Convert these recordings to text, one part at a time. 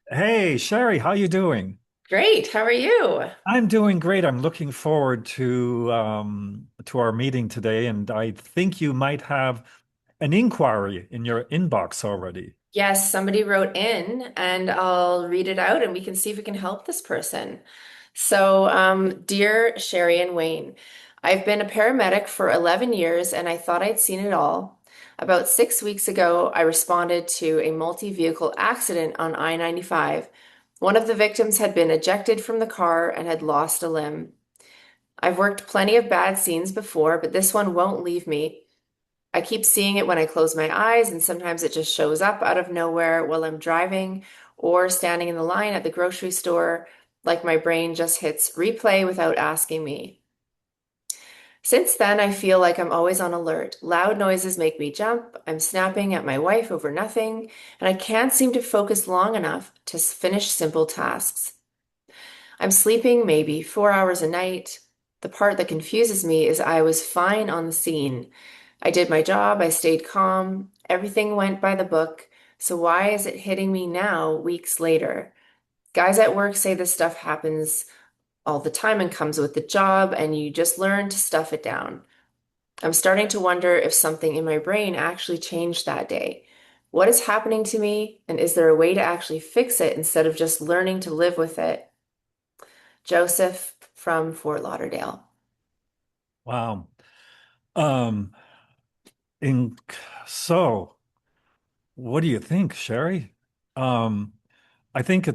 Hey, Sherry, how you doing? Great. How are you? I'm doing great. I'm looking forward to our meeting today, and I think you might have an inquiry in your inbox already. Yes, somebody wrote in and I'll read it out and we can see if we can help this person. Dear Sherry and Wayne, I've been a paramedic for 11 years and I thought I'd seen it all. About 6 weeks ago, I responded to a multi-vehicle accident on I-95. One of the victims had been ejected from the car and had lost a limb. I've worked plenty of bad scenes before, but this one won't leave me. I keep seeing it when I close my eyes, and sometimes it just shows up out of nowhere while I'm driving or standing in the line at the grocery store, like my brain just hits replay without asking me. Since then, I feel like I'm always on alert. Loud noises make me jump. I'm snapping at my wife over nothing, and I can't seem to focus long enough to finish simple tasks. I'm sleeping maybe 4 hours a night. The part that confuses me is I was fine on the scene. I did my job, I stayed calm, everything went by the book. So why is it hitting me now, weeks later? Guys at work say this stuff happens all the time and comes with the job, and you just learn to stuff it down. I'm starting to wonder if something in my brain actually changed that day. What is happening to me, and is there a way to actually fix it instead of just learning to live with it? Joseph from Fort Lauderdale. Wow. Um, in so what do you think, Sherry? Um, I think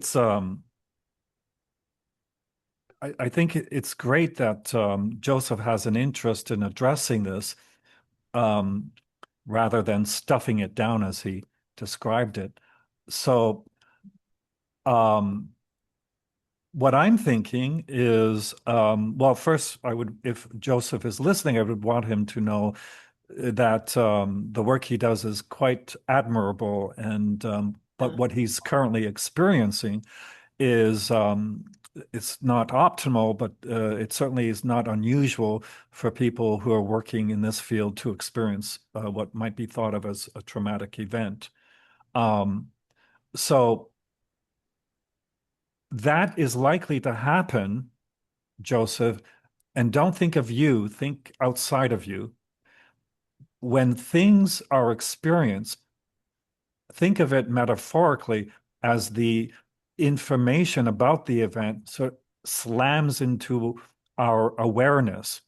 I think it's great that Joseph has an interest in addressing this um, rather than stuffing it down as he described it. So, um, what I'm thinking is, well, first, if Joseph is listening, I would want him to know that the work he does is quite admirable, and but what he's currently experiencing is it's not optimal, but it certainly is not unusual for people who are working in this field to experience what might be thought of as a traumatic event. Um, so that is likely to happen, Joseph, and don't think of you, think outside of you. When things are experienced, think of it metaphorically as the information about the event so slams into our awareness.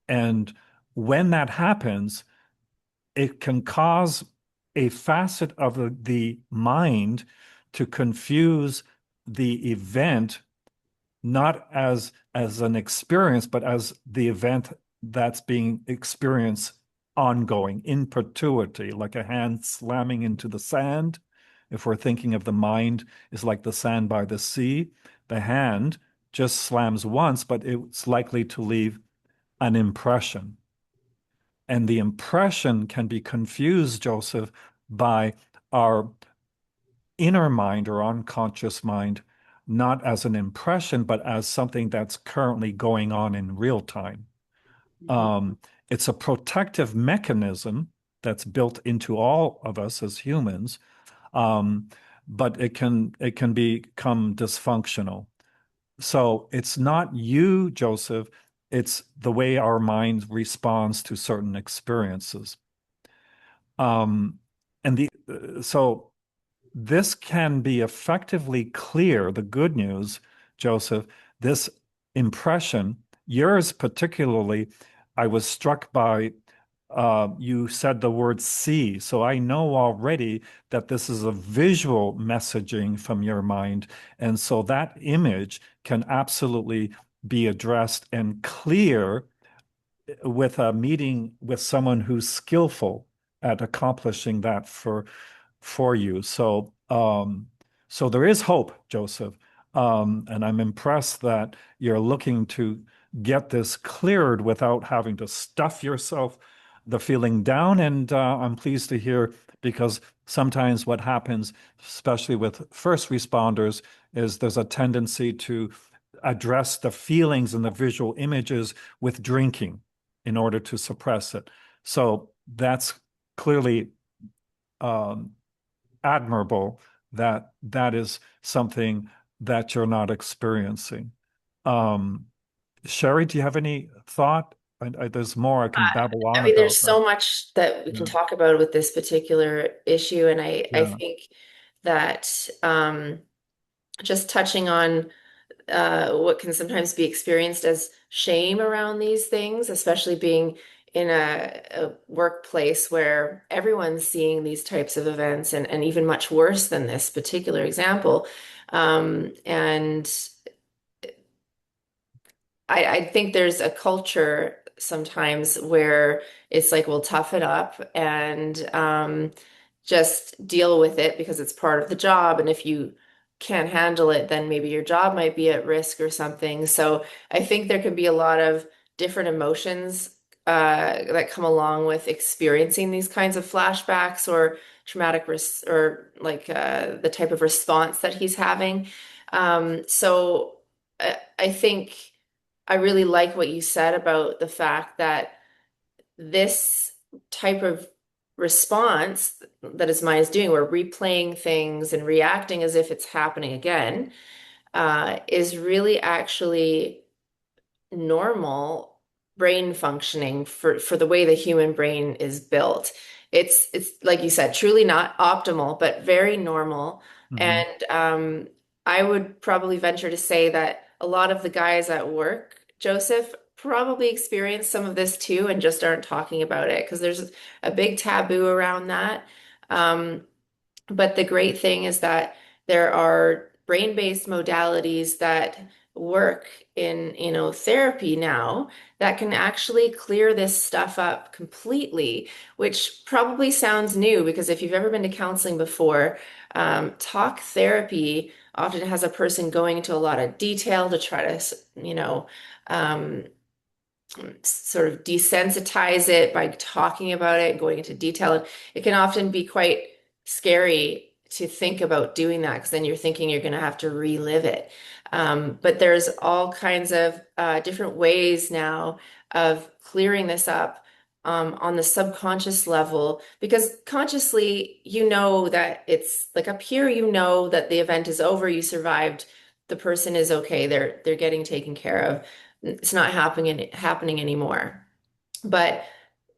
And when that happens, it can cause a facet of the mind to confuse the event not as an experience, but as the event that's being experienced ongoing in perpetuity, like a hand slamming into the sand. If we're thinking of the mind is like the sand by the sea, the hand just slams once, but it's likely to leave an impression. And the impression can be confused, Joseph, by our inner mind or unconscious mind, not as an impression, but as something that's currently going on in real time. Mhm. Um, it's a protective mechanism that's built into all of us as humans, um, but it can become dysfunctional. So it's not you, Joseph. It's the way our mind responds to certain experiences. Um, and so this can be effectively clear. The good news, Joseph, this impression, yours particularly, I was struck by, you said the word see. So I know already that this is a visual messaging from your mind. And so that image can absolutely be addressed and clear with a meeting with someone who's skillful at accomplishing that for you. So there is hope, Joseph. And I'm impressed that you're looking to get this cleared without having to stuff yourself the feeling down. And I'm pleased to hear because sometimes what happens, especially with first responders, is there's a tendency to address the feelings and the visual images with drinking in order to suppress it. So that's clearly um, admirable that that is something that you're not experiencing. Um, Sherry, do you have any thought? There's more I can babble I on mean, about, there's but so much that we can yeah, talk about with this particular issue, and I yeah. think that just touching on what can sometimes be experienced as shame around these things, especially being in a workplace where everyone's seeing these types of events, and even much worse than this particular example. And I think there's a culture sometimes where it's like, well, tough it up and just deal with it because it's part of the job. And if you can't handle it, then maybe your job might be at risk or something. So I think there can be a lot of different emotions that come along with experiencing these kinds of flashbacks or traumatic res or like the type of response that he's having. So I think. I really like what you said about the fact that this type of response that his mind is doing, where replaying things and reacting as if it's happening again, is really actually normal brain functioning for the way the human brain is built. It's like you said, truly not optimal, but very normal. Hmm. And I would probably venture to say that a lot of the guys at work, Joseph, probably experience some of this too and just aren't talking about it because there's a big taboo around that. Um, but the great thing is that there are brain-based modalities that work in, therapy now that can actually clear this stuff up completely, which probably sounds new because if you've ever been to counseling before, talk therapy often has a person going into a lot of detail to try to, um, sort of desensitize it by talking about it and going into detail. And it can often be quite scary to think about doing that because then you're thinking you're going to have to relive it. But there's all kinds of different ways now of clearing this up on the subconscious level because consciously you know that it's like up here, you know that the event is over, you survived, the person is okay, they're getting taken care of. It's not happening anymore. But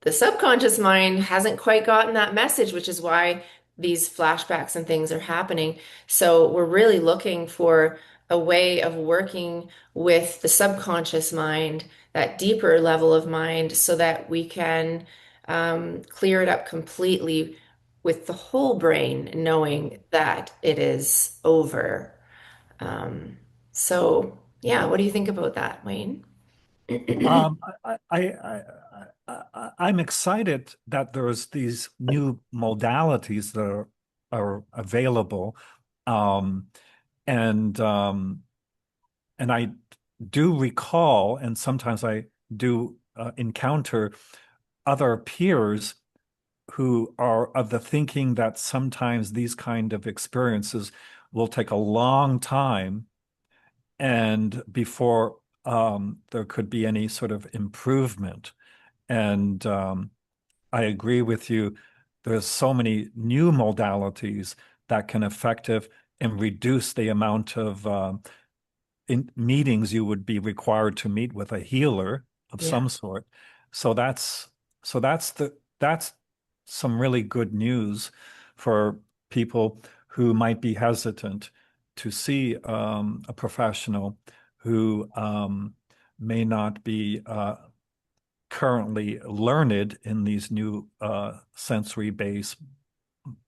the subconscious mind hasn't quite gotten that message, which is why these flashbacks and things are happening. So we're really looking for a way of working with the subconscious mind, that deeper level of mind, so that we can clear it up completely with the whole brain, knowing that it is over. Um, so, yeah, what do you think about that, Wayne? Um, I'm excited that there's these new modalities that are available. Um, and and I do recall, and sometimes I do encounter other peers who are of the thinking that sometimes these kind of experiences will take a long time and before there could be any sort of improvement. And I agree with you. There's so many new modalities that can effective and reduce the amount of in meetings you would be required to meet with a healer of Yeah. some sort. So that's some really good news for people who might be hesitant to see a professional who may not be currently learned in these new sensory-based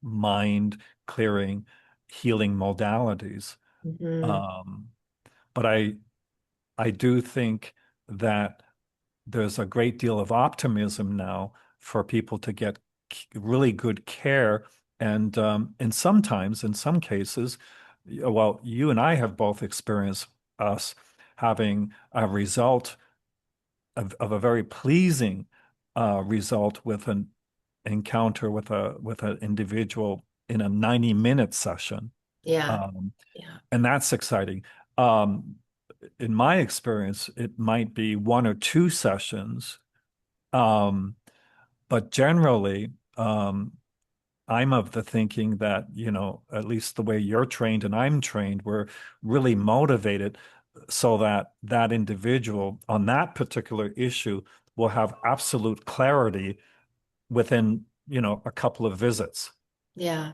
mind clearing healing modalities. Hmm. Um, but I do think that there's a great deal of optimism now for people to get really good care. And sometimes, in some cases, well, you and I have both experienced us having a result of a very pleasing result with an encounter with an individual in a 90-minute session. Yeah. Um, Yeah. and that's exciting. Um, in my experience, it might be one or two sessions, um, but generally, I'm of the thinking that, at least the way you're trained and I'm trained, we're really motivated so that that individual on that particular issue will have absolute clarity within, a couple of visits. Yeah, And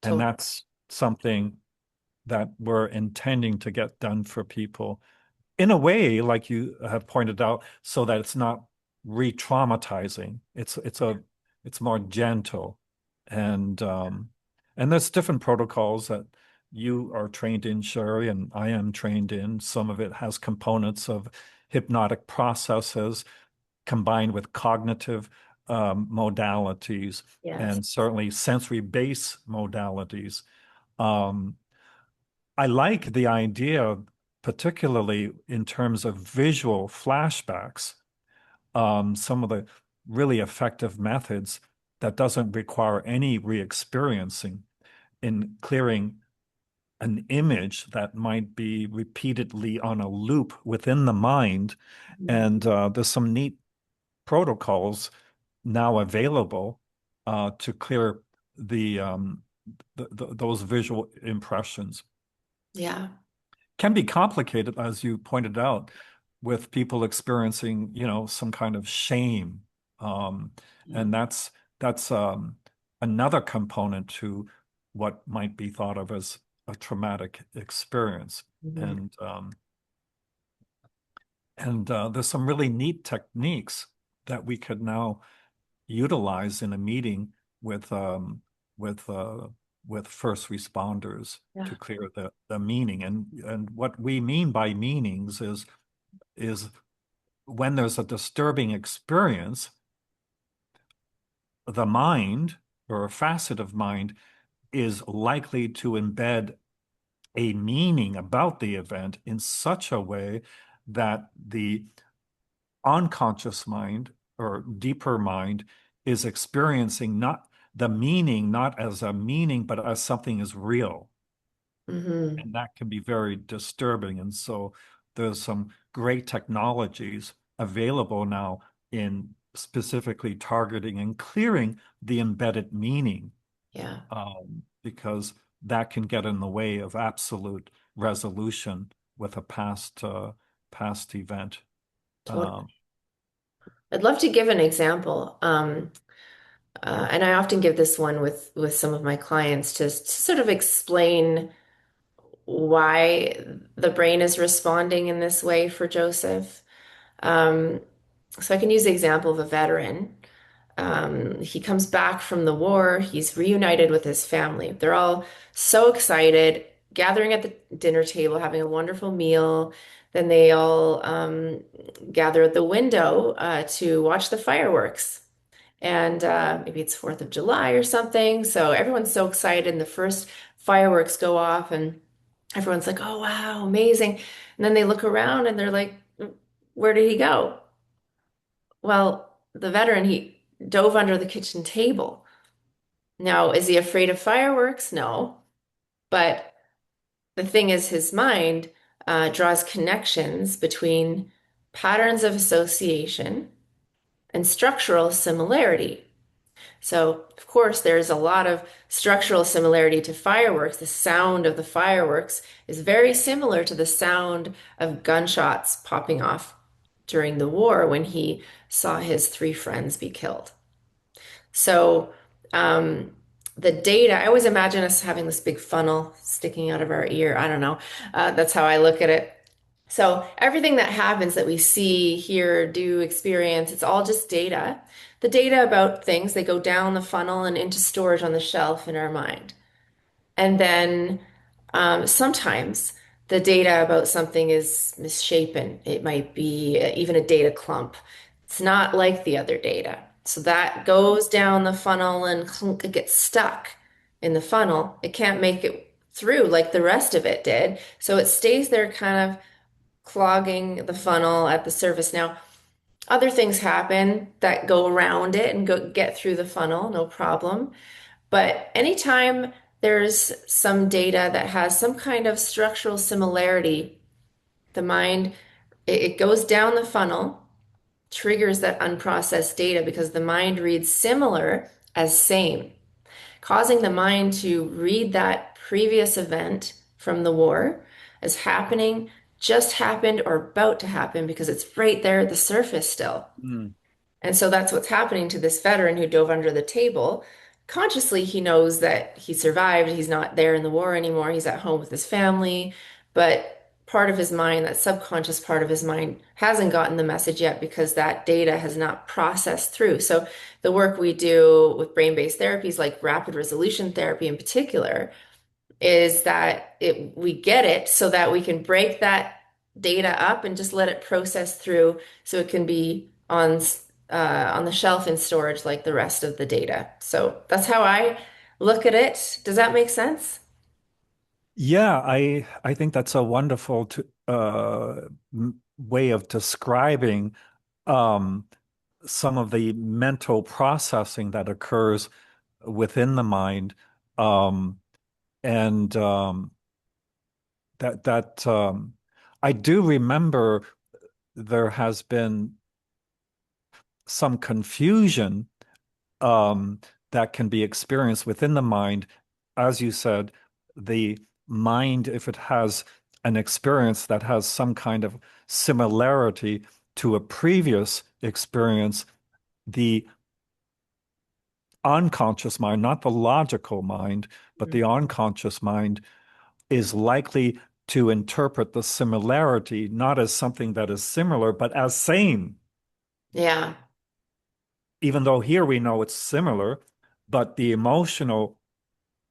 totally. that's something that we're intending to get done for people in a way, like you have pointed out, so that it's not re-traumatizing. It's more gentle, and there's different protocols that you are trained in, Sherry, and I am trained in. Some of it has components of hypnotic processes combined with cognitive modalities, Yes. and certainly sensory-based modalities. Um, I like the idea, particularly in terms of visual flashbacks, some of the really effective methods that doesn't require any re-experiencing in clearing an image that might be repeatedly on a loop within the mind. Mhm. And there's some neat protocols now available to clear those visual impressions. Yeah. Can be complicated, as you pointed out, with people experiencing, some kind of shame. Um, Yeah. and that's another component to what might be thought of as a traumatic experience. Mhm. And um, and there's some really neat techniques that we could now utilize in a meeting with um, with uh, with first responders Yeah. to clear the meaning. And what we mean by meanings is when there's a disturbing experience, the mind or a facet of mind is likely to embed a meaning about the event in such a way that the unconscious mind or deeper mind is experiencing not the meaning, not as a meaning, but as something is real. Hmm. And that can be very disturbing. And so there's some great technologies available now in specifically targeting and clearing the embedded meaning, Yeah. because that can get in the way of absolute resolution with a past event. Totally. Um, I'd love to give an example. And I often give this one with some of my clients to sort of explain why the brain is responding in this way for Joseph. Um, so I can use the example of a veteran. He comes back from the war. He's reunited with his family. They're all so excited, gathering at the dinner table, having a wonderful meal. Then they all gather at the window to watch the fireworks. And maybe it's 4th of July or something. So everyone's so excited, and the first fireworks go off, and everyone's like, oh, wow, amazing. And then they look around and they're like, where did he go? Well, the veteran, he dove under the kitchen table. Now, is he afraid of fireworks? No. But the thing is, his mind draws connections between patterns of association and structural similarity. So, of course, there's a lot of structural similarity to fireworks. The sound of the fireworks is very similar to the sound of gunshots popping off during the war when he saw his three friends be killed. So, um, the data, I always imagine us having this big funnel sticking out of our ear. I don't know. That's how I look at it. So everything that happens that we see, hear, do, experience, it's all just data. The data about things, they go down the funnel and into storage on the shelf in our mind. And then sometimes the data about something is misshapen. It might be even a data clump. It's not like the other data. So that goes down the funnel and it gets stuck in the funnel. It can't make it through like the rest of it did. So it stays there kind of clogging the funnel at the surface. Now, other things happen that go around it and go get through the funnel, no problem. But anytime there's some data that has some kind of structural similarity, the mind, it goes down the funnel, triggers that unprocessed data because the mind reads similar as same. causing the mind to read that previous event from the war as happening, just happened, or about to happen because it's right there at the surface still. Mm. And so that's what's happening to this veteran who dove under the table. Consciously, he knows that he survived. He's not there in the war anymore. He's at home with his family. But part of his mind, that subconscious part of his mind, hasn't gotten the message yet because that data has not processed through. So the work we do with brain-based therapies, like rapid resolution therapy in particular, is that we get it so that we can break that data up and just let it process through so it can be on the shelf in storage like the rest of the data. So that's how I look at it. Does that make sense? Yeah, I think that's a wonderful way of describing um, some of the mental processing that occurs within the mind, um, and that I do remember there has been some confusion um, that can be experienced within the mind. As you said, the mind, if it has an experience that has some kind of similarity to a previous experience, the unconscious mind, not the logical mind, but the unconscious mind is likely to interpret the similarity not as something that is similar, but as same. Yeah. Even though here we know it's similar, but the emotional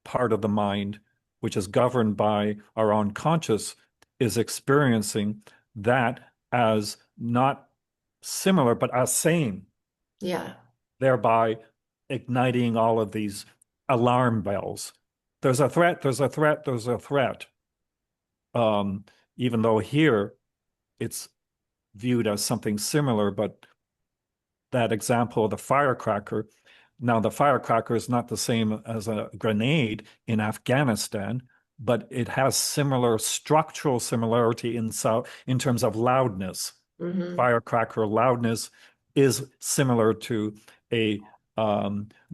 part of the mind, which is governed by our unconscious, is experiencing that as not similar, but as same, Yeah. thereby igniting all of these alarm bells. There's a threat, there's a threat, there's a threat. Um, Even though here it's viewed as something similar, but that example of the firecracker. Now, the firecracker is not the same as a grenade in Afghanistan, but it has similar structural similarity in terms of loudness. Hmm. Firecracker loudness is similar to a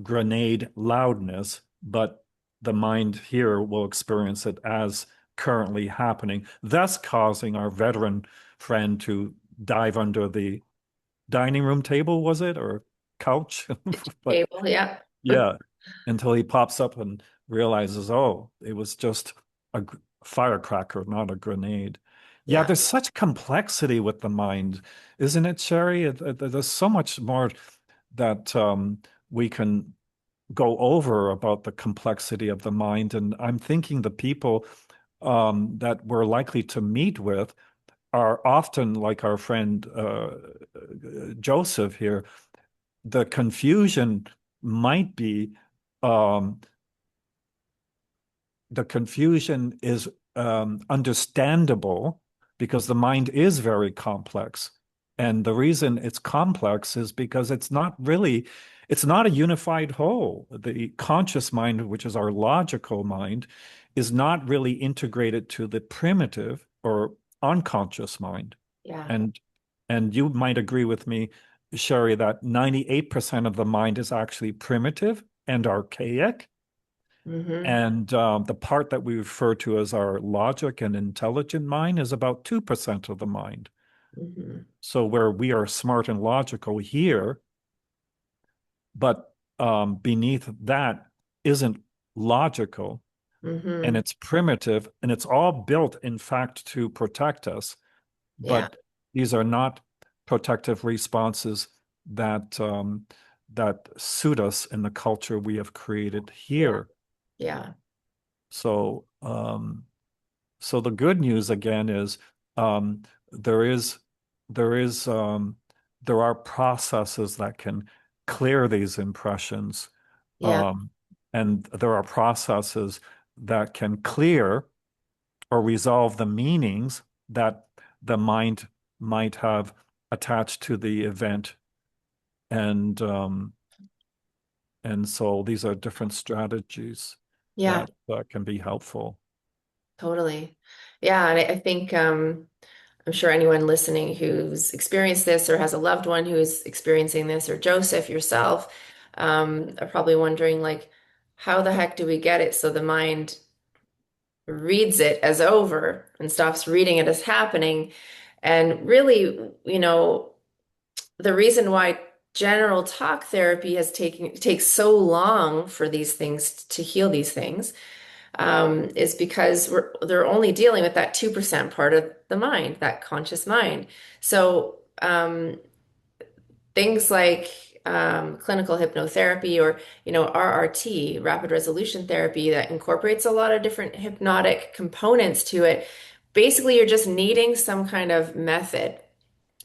grenade loudness, but the mind here will experience it as currently happening, thus causing our veteran friend to dive under the dining room table, was it, or couch? But Cable. Yeah. yeah, until he pops up and realizes, oh, it was just a firecracker, not a grenade. Yeah, Yeah. there's such complexity with the mind, isn't it, Sherry? There's so much more that we can go over about the complexity of the mind. And I'm thinking the people that we're likely to meet with are often like our friend Joseph here. The confusion might be um, the confusion is understandable because the mind is very complex. And the reason it's complex is because it's not a unified whole. The conscious mind, which is our logical mind, is not really integrated to the primitive or unconscious mind. Yeah. And and you might agree with me, Sherry, that 98% of the mind is actually primitive and archaic. Hmm. And the part that we refer to as our logic and intelligent mind is about 2% of the mind. Hmm. So where we are smart and logical here, but beneath that isn't logical and Hmm. it's primitive and it's all built, in fact, to protect us. Yeah. But these are not protective responses that that suit us in the culture we have created Yeah. here. Yeah. So so the good news again is um, there is there is there are processes that can clear these impressions, Yeah. um, and there are processes that can clear or resolve the meanings that the mind might have attached to the event, and so these are different strategies Yeah. that can be helpful. Totally. Yeah. And I think I'm sure anyone listening who's experienced this or has a loved one who is experiencing this, or Joseph yourself, are probably wondering, like, how the heck do we get it so the mind reads it as over and stops reading it as happening? And really, the reason why general talk therapy takes so long for these things to heal these things, is because they're only dealing with that 2% part of the mind, that conscious mind. So things like clinical hypnotherapy, or RRT, rapid resolution therapy, that incorporates a lot of different hypnotic components to it. Basically, you're just needing some kind of method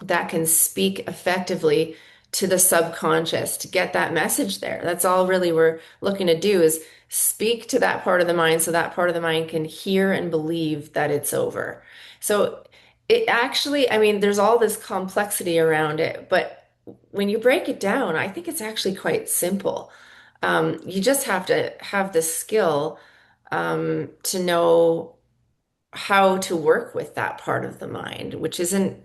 that can speak effectively to the subconscious to get that message there. That's all really we're looking to do, is speak to that part of the mind so that part of the mind can hear and believe that it's over. So it actually, I mean, there's all this complexity around it, but when you break it down, I think it's actually quite simple. You just have to have the skill to know how to work with that part of the mind, which isn't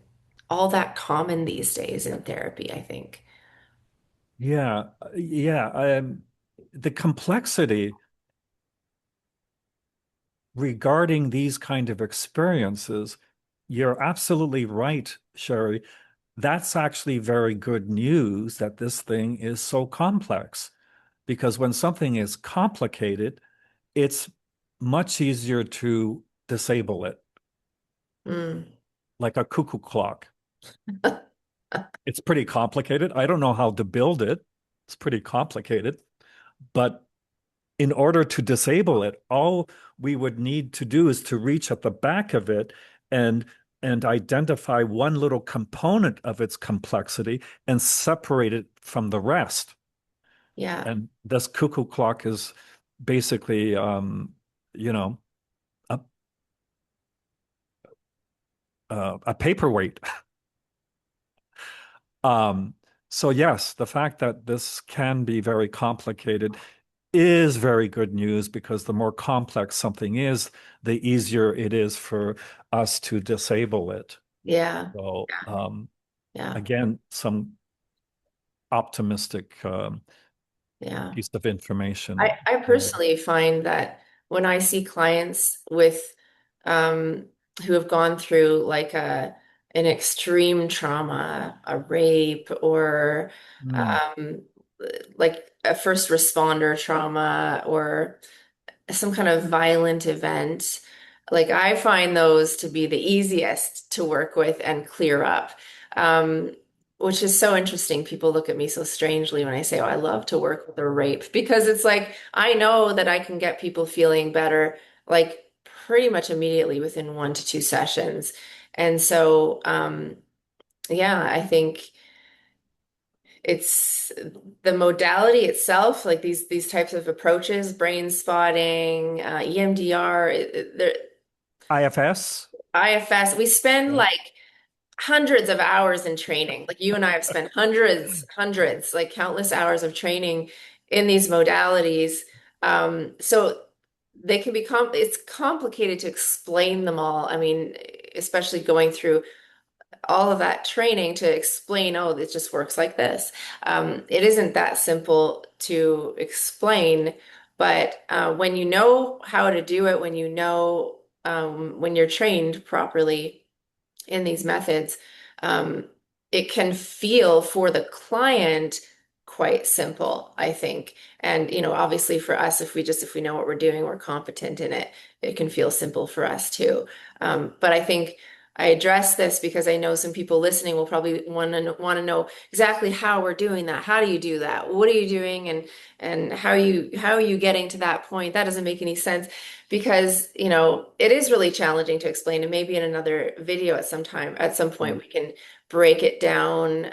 all that common these days in therapy, I think. Yeah, yeah. The complexity regarding these kind of experiences, you're absolutely right, Sherry. That's actually very good news that this thing is so complex. Because when something is complicated, it's much easier to disable it, Mm. like a cuckoo clock. It's pretty complicated. I don't know how to build it. It's pretty complicated. But in order to disable it, all we would need to do is to reach at the back of it and identify one little component of its complexity and separate it from the rest. Yeah, And this cuckoo clock is basically, you know, a, a paperweight. Um, so yes, the fact that this can be very complicated is very good news because the more complex something is, the easier it is for us to disable it. yeah, So yeah, again, some optimistic yeah. piece of information. I personally find that when I see clients with um, who have gone through like an extreme trauma, a rape, or Mm. um, like a first responder trauma, or some kind of violent event, like I find those to be the easiest to work with and clear up. Um, which is so interesting. People look at me so strangely when I say, "Oh, I love to work with a rape," because it's like I know that I can get people feeling better, like pretty much immediately within 1 to 2 sessions. And so, yeah, I think it's the modality itself, like these types of approaches, brain spotting, EMDR, IFS? IFS. We spend Yeah. like hundreds of hours in training. Like you and I have spent hundreds, like countless hours of training in these modalities. So they can become, it's complicated to explain them all. I mean, especially going through all of that training to explain, oh, it just works like this. It isn't that simple to explain, but when you know how to do it, when you know, when you're trained properly in these methods, um, it can feel for the client quite simple, I think. And, obviously for us, if we know what we're doing, we're competent in it, it can feel simple for us too. But I think I address this because I know some people listening will probably want to know exactly how we're doing that. How do you do that? What are you doing? And how are you getting to that point? That doesn't make any sense because, it is really challenging to explain. And maybe in another video at some point, Mm. we can break it down,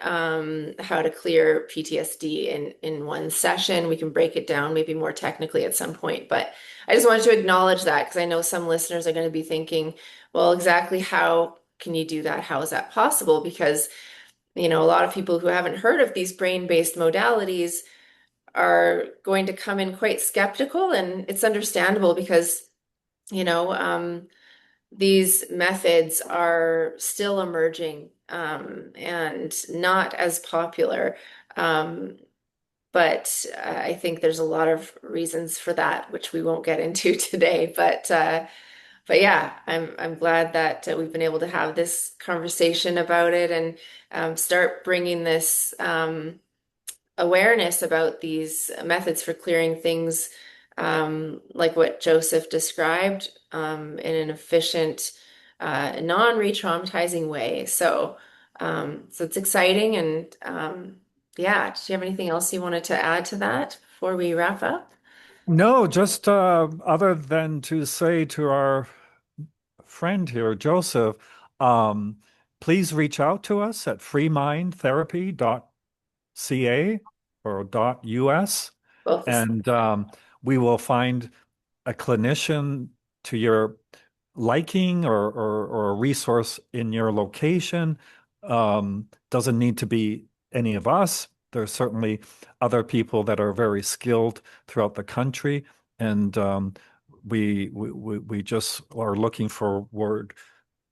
how to clear PTSD in one session. We can break it down maybe more technically at some point. But I just wanted to acknowledge that because I know some listeners are going to be thinking, well, exactly how can you do that? How is that possible? Because, a lot of people who haven't heard of these brain-based modalities are going to come in quite skeptical, and it's understandable because, you know, um, these methods are still emerging, and not as popular. Um, but I think there's a lot of reasons for that, which we won't get into today. But yeah, I'm glad that we've been able to have this conversation about it and start bringing this awareness about these methods for clearing things, like what Joseph described, in an efficient, non-re-traumatizing way. So it's exciting. And yeah, do you have anything else you wanted to add to that before we wrap up? No, just other than to say to our friend here, Joseph, um, please reach out to us at freemindtherapy.ca or .us, Both the same. and we will find a clinician to your liking or a resource in your location. Doesn't need to be any of us. There's certainly other people that are very skilled throughout the country, and we just are looking forward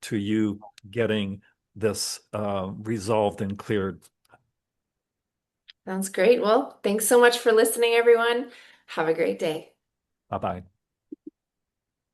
to you getting this resolved and cleared. Sounds great. Well, thanks so much for listening, everyone. Have a great day. Bye bye.